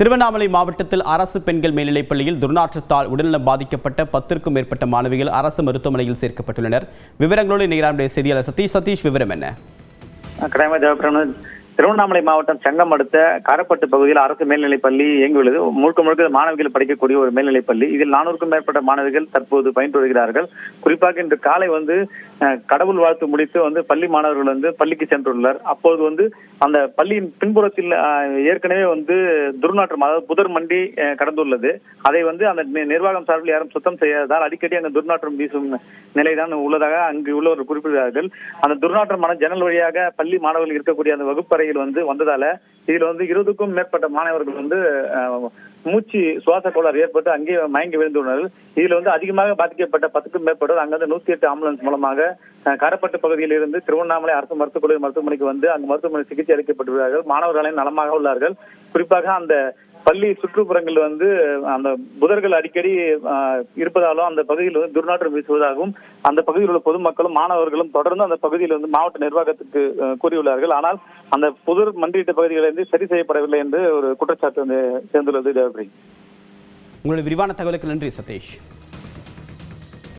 திருவண்ணாமலை மாவட்டத்தில் அரசு பெண்கள் மேல்நிலைப் பள்ளியில் துர்நாற்றத்தால் உடல்நலம் பாதிக்கப்பட்ட 10க்கும் மேற்பட்ட மாணவிகள் அரசு மருத்துவமனையில் சேர்க்கப்பட்டுள்ளனர். விவரங்களோடு இணைகிறார் செய்தியாளர் சதீஷ். விவரம் என்ன? திருவண்ணாமலை மாவட்டம் செங்கம் அடுத்த காரப்பட்டு பகுதியில் அரசு மேல்நிலைப் பள்ளி இயங்கியுள்ளது. முழுக்க மாணவிகள் படிக்கக்கூடிய ஒரு மேல்நிலைப் பள்ளி. இதில் 400க்கும் மேற்பட்ட மாணவிகள் தற்போது பயின்று வருகிறார்கள். குறிப்பாக இன்று காலை கடவுள் வாழ்த்து முடித்து பள்ளி மாணவர்கள் பள்ளிக்கு சென்றுள்ளனர். அப்போது அந்த பள்ளியின் பின்புறத்தில் ஏற்கனவே துர்நாற்றம், அதாவது புதர் மண்டி கடந்துள்ளது. அதை அந்த நிர்வாகம் சார்பில் யாரும் சுத்தம் செய்யாததால் அடிக்கடி அங்கு துர்நாற்றம் வீசும் நிலைதான் உள்ளதாக அங்கு உள்ளவர் குறிப்பிடுகிறார்கள். அந்த துர்நாற்றமான ஜன்னல் வழியாக பள்ளி மாணவர்கள் இருக்கக்கூடிய அந்த வகுப்பறையில் வந்ததால இதில் 20க்கும் மேற்பட்ட மாணவர்கள் மூச்சு சுவாச கோளாறு ஏற்பட்டு அங்கே மயங்கி விழுந்துள்ளனர். இதில் அதிகமாக பாதிக்கப்பட்ட 10க்கும் மேற்பட்டோர் அங்கிருந்து 108 ஆம்புலன்ஸ் மூலமாக காரப்பட்டு பகுதியில் இருந்து திருவண்ணாமலை அரசு மருத்துவமனைக்கு அங்கு மருத்துவமனை சிகிச்சை அளிக்கப்பட்டுள்ளார்கள். மாணவர்கள் நலமாக உள்ளார்கள். குறிப்பாக அந்த பள்ளி சுற்றுப்புறங்கள் அந்த புதர்கள் அடிக்கடி இருப்பதாலும் அந்த பகுதியில் துர்நாற்றம் வீசுவதாகவும் அந்த பகுதியில் உள்ள பொதுமக்களும் மாணவர்களும் தொடர்ந்து அந்த பகுதியில் மாவட்ட நிர்வாகத்துக்கு கூறியுள்ளார்கள். ஆனால் அந்த புதர் மண்டியிட்ட பகுதிகளில் சரி செய்யப்படவில்லை என்று ஒரு குற்றச்சாட்டு சேர்ந்துள்ளது. உங்களுடைய விரிவான தகவலுக்கு நன்றி சதீஷ்.